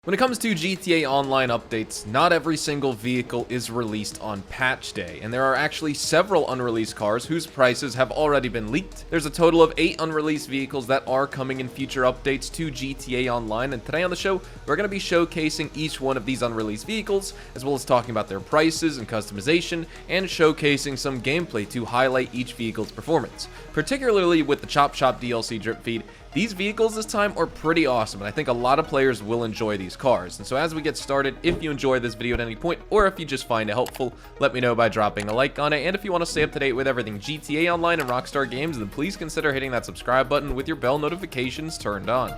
When it comes to GTA Online updates, not every single vehicle is released on patch day, and there are actually several unreleased cars whose prices have already been leaked. There's a total of 8 unreleased vehicles that are coming in future updates to GTA Online, and today on the show, we're going to be showcasing each one of these unreleased vehicles, as well as talking about their prices and customization, and showcasing some gameplay to highlight each vehicle's performance. Particularly with the Chop Shop DLC Dripfeed, these vehicles this time are pretty awesome, and I think a lot of players will enjoy these cars. And so as we get started, if you enjoy this video at any point, or if you just find it helpful, let me know by dropping a like on it. And if you want to stay up to date with everything GTA Online and Rockstar games, then please consider hitting that subscribe button with your bell notifications turned on.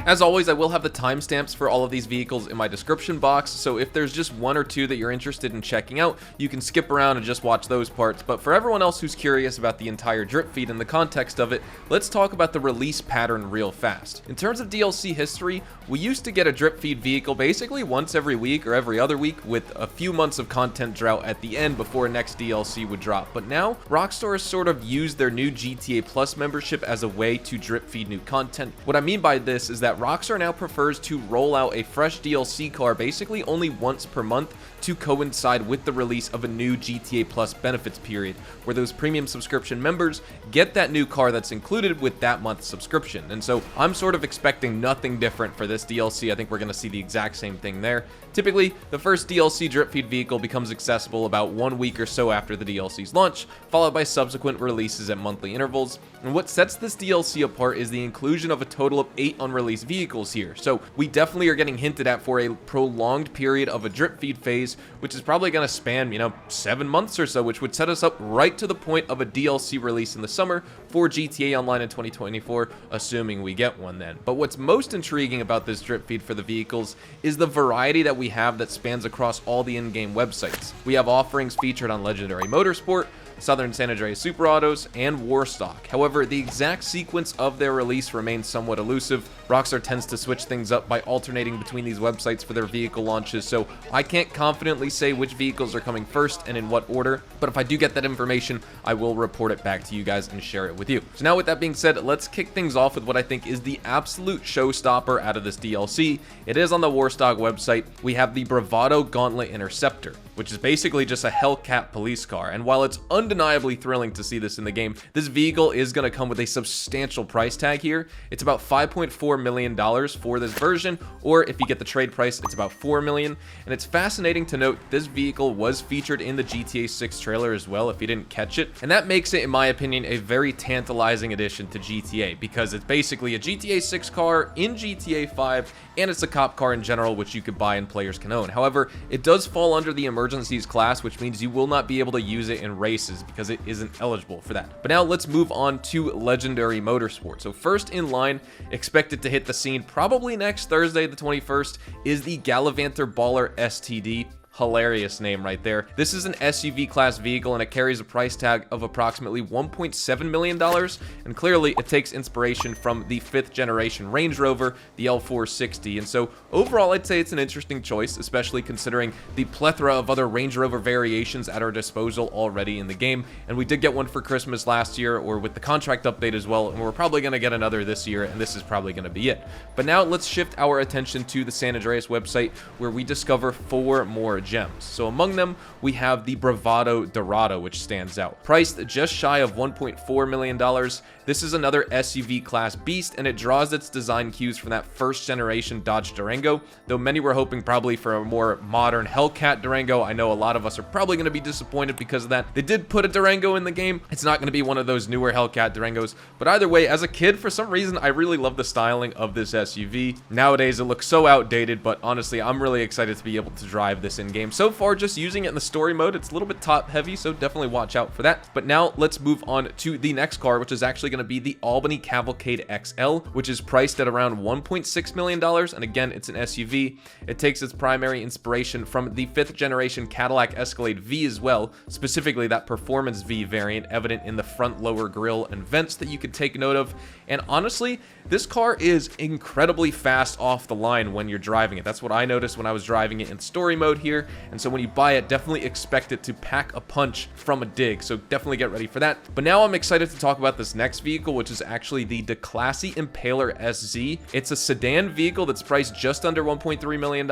As always, I will have the timestamps for all of these vehicles in my description box, so if there's just one or two that you're interested in checking out, you can skip around and just watch those parts. But for everyone else who's curious about the entire drip feed and the context of it, let's talk about the release pattern real fast. In terms of DLC history, we used to get a drip feed vehicle basically once every week or every other week, with a few months of content drought at the end before next DLC would drop. But now, Rockstar has sort of used their new GTA Plus membership as a way to drip feed new content. What I mean by this is that Rockstar now prefers to roll out a fresh DLC car basically only once per month to coincide with the release of a new GTA Plus benefits period, where those premium subscription members get that new car that's included with that month's subscription. And so I'm sort of expecting nothing different for this DLC. I think we're going to see the exact same thing there. Typically, the first DLC drip feed vehicle becomes accessible about 1 week or so after the DLC's launch, followed by subsequent releases at monthly intervals. And what sets this DLC apart is the inclusion of a total of 8 unreleased vehicles here. So we definitely are getting hinted at for a prolonged period of a drip feed phase, which is probably going to span, 7 months or so, which would set us up right to the point of a DLC release in the summer for GTA Online in 2024, assuming we get one then. But what's most intriguing about this drip feed for the vehicles is the variety that we have that spans across all the in-game websites. We have offerings featured on Legendary Motorsport, Southern San Andreas Super Autos, and Warstock. However, the exact sequence of their release remains somewhat elusive. Rockstar tends to switch things up by alternating between these websites for their vehicle launches, so I can't confidently say which vehicles are coming first and in what order, but if I do get that information, I will report it back to you guys and share it with you. So now with that being said, let's kick things off with what I think is the absolute showstopper out of this DLC. It is on the Warstock website. We have the Bravado Gauntlet Interceptor, which is basically just a Hellcat police car, and while it's undeniably thrilling to see this in the game, this vehicle is going to come with a substantial price tag here. It's about $5.4 million for this version, or if you get the trade price, it's about $4 million. And it's fascinating to note this vehicle was featured in the GTA 6 trailer as well, if you didn't catch it, and that makes it, in my opinion, a very tantalizing addition to GTA, because it's basically a GTA 6 car in GTA 5, and it's a cop car in general, which you could buy and players can own. However, it does fall under the emergencies class, which means you will not be able to use it in races because it isn't eligible for that. But now let's move on to Legendary Motorsport. So first in line, expected to hit the scene probably next Thursday the 21st, is the Gallivanter Baller STD. Hilarious name right there. This is an SUV class vehicle, and it carries a price tag of approximately $1.7 million, and clearly it takes inspiration from the 5th generation Range Rover, the L460. And so overall, I'd say it's an interesting choice, especially considering the plethora of other Range Rover variations at our disposal already in the game. And we did get one for Christmas last year, or with the contract update as well, and we're probably going to get another this year, and this is probably going to be it. But now let's shift our attention to the San Andreas website, where we discover 4 more gems. So among them, we have the Bravado Dorado, which stands out. Priced just shy of $1.4 million, this is another SUV class beast, and it draws its design cues from that 1st generation Dodge Durango, though many were hoping probably for a more modern Hellcat Durango. I know a lot of us are probably going to be disappointed because of that. They did put a Durango in the game. It's not going to be one of those newer Hellcat Durangos, but either way, as a kid, for some reason, I really love the styling of this SUV. Nowadays, it looks so outdated, but honestly, I'm really excited to be able to drive this in game. So far, just using it in the story mode, it's a little bit top heavy, so definitely watch out for that. But now let's move on to the next car, which is actually going to be the Albany Cavalcade XL, which is priced at around $1.6 million. And again, it's an SUV. It takes its primary inspiration from the 5th generation Cadillac Escalade V as well, specifically that Performance V variant evident in the front lower grille and vents that you could take note of. And honestly, this car is incredibly fast off the line when you're driving it. That's what I noticed when I was driving it in story mode here. here, and so when you buy it, definitely expect it to pack a punch from a dig, so definitely get ready for that. But now I'm excited to talk about this next vehicle, which is actually the Declasse Impaler SZ. It's a sedan vehicle that's priced just under $1.3 million,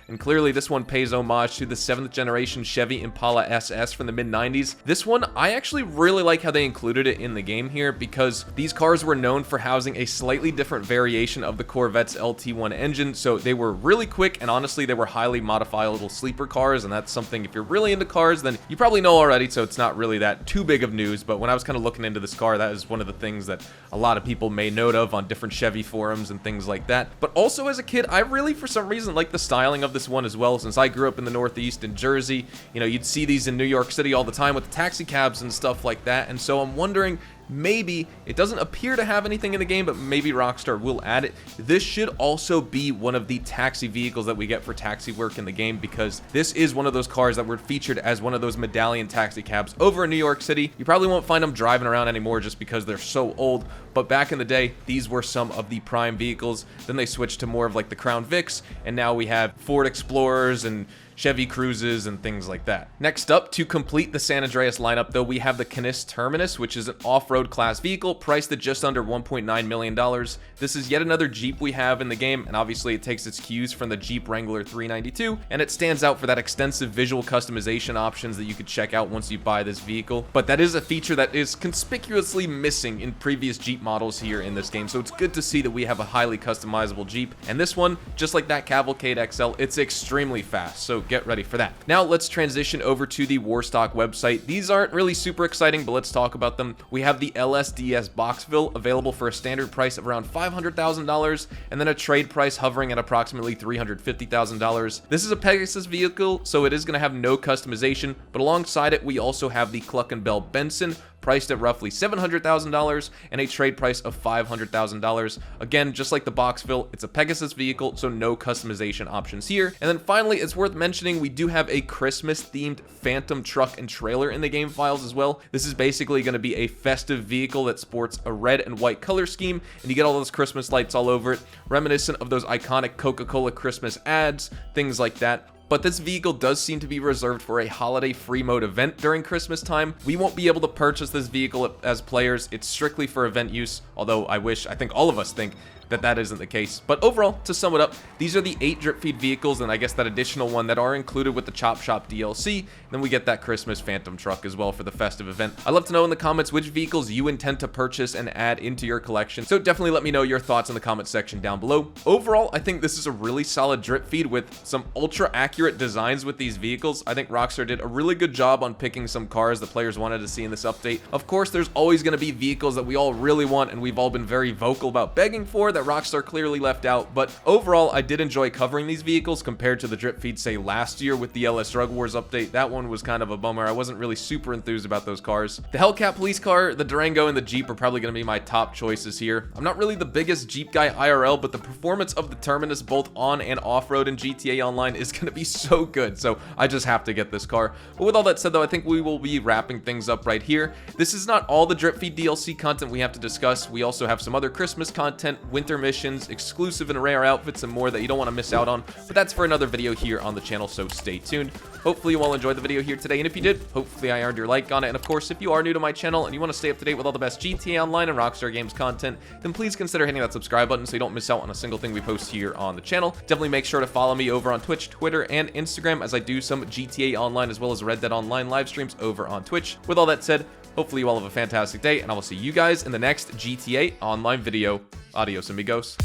and clearly this one pays homage to the 7th generation Chevy Impala SS from the mid-90s. This one, I actually really like how they included it in the game here, because these cars were known for housing a slightly different variation of the Corvette's LT1 engine, so they were really quick, and honestly they were highly modifiable sleeper cars, and that's something, if you're really into cars, then you probably know already, so it's not really that too big of news. But when I was kind of looking into this car, that is one of the things that a lot of people made note of on different Chevy forums and things like that. But also as a kid, I really, for some reason, like the styling of this one as well. Since I grew up in the Northeast in Jersey, you know, you'd see these in New York City all the time with the taxi cabs and stuff like that, and so I'm wondering, maybe, it doesn't appear to have anything in the game, but maybe Rockstar will add it. This should also be one of the taxi vehicles that we get for taxi work in the game, because this is one of those cars that were featured as one of those medallion taxi cabs over in New York City. You probably won't find them driving around anymore just because they're so old, but back in the day, these were some of the prime vehicles. Then they switched to more of like the Crown Vics, and now we have Ford Explorers and Chevy Cruises and things like that. Next up, to complete the San Andreas lineup though, we have the Canis Terminus, which is an off-road class vehicle priced at just under $1.9 million. This is yet another Jeep we have in the game, and obviously it takes its cues from the Jeep Wrangler 392, and it stands out for that extensive visual customization options that you could check out once you buy this vehicle. But that is a feature that is conspicuously missing in previous Jeep models here in this game, so it's good to see that we have a highly customizable Jeep, and this one, just like that Cavalcade XL, it's extremely fast, so get ready for that. Now let's transition over to the Warstock website. These aren't really super exciting, but let's talk about them. We have the LSDS Boxville available for a standard price of around $500,000, and then a trade price hovering at approximately $350,000. This is a Pegasus vehicle, so it is going to have no customization, but alongside it we also have the Cluckin Benson, priced at roughly $700,000 and a trade price of $500,000. Again, just like the Boxville, it's a Pegasus vehicle, so no customization options here. And then finally, it's worth mentioning we do have a Christmas-themed Phantom truck and trailer in the game files as well. This is basically going to be a festive vehicle that sports a red and white color scheme, and you get all those Christmas lights all over it, reminiscent of those iconic Coca-Cola Christmas ads, things like that. But this vehicle does seem to be reserved for a holiday free mode event during Christmas time. We won't be able to purchase this vehicle as players. It's strictly for event use, although I think all of us think that that isn't the case. But overall, to sum it up, these are the 8 Dripfeed vehicles, and I guess that additional one that are included with the Chop Shop DLC. Then we get that Christmas Phantom truck as well for the festive event. I'd love to know in the comments which vehicles you intend to purchase and add into your collection, so definitely let me know your thoughts in the comment section down below. Overall, I think this is a really solid Dripfeed with some ultra accurate designs with these vehicles. I think Rockstar did a really good job on picking some cars the players wanted to see in this update. Of course, there's always going to be vehicles that we all really want and we've all been very vocal about begging for that Rockstar clearly left out, but overall I did enjoy covering these vehicles compared to the Dripfeed, say last year with the LS Drug Wars update. That one was kind of a bummer. I wasn't really super enthused about those cars. The Hellcat police car, the Durango, and the Jeep are probably going to be my top choices here. I'm not really the biggest Jeep guy IRL, but the performance of the Terminus both on and off-road in GTA Online is going to be so good, so I just have to get this car. But with all that said though, I think we will be wrapping things up right here. This is not all the Dripfeed DLC content we have to discuss. We also have some other Christmas content, winter missions, exclusive and rare outfits, and more that you don't want to miss out on, but that's for another video here on the channel, so stay tuned. Hopefully you all enjoyed the video here today, and if you did, hopefully I earned your like on it. And of course, if you are new to my channel and you want to stay up to date with all the best GTA Online and Rockstar Games content, then please consider hitting that subscribe button so you don't miss out on a single thing we post here on the channel. Definitely make sure to follow me over on Twitch, Twitter, and Instagram, as I do some GTA Online as well as Red Dead Online live streams over on Twitch. With all that said, hopefully you all have a fantastic day, and I will see you guys in the next GTA Online video. Adios, amigos.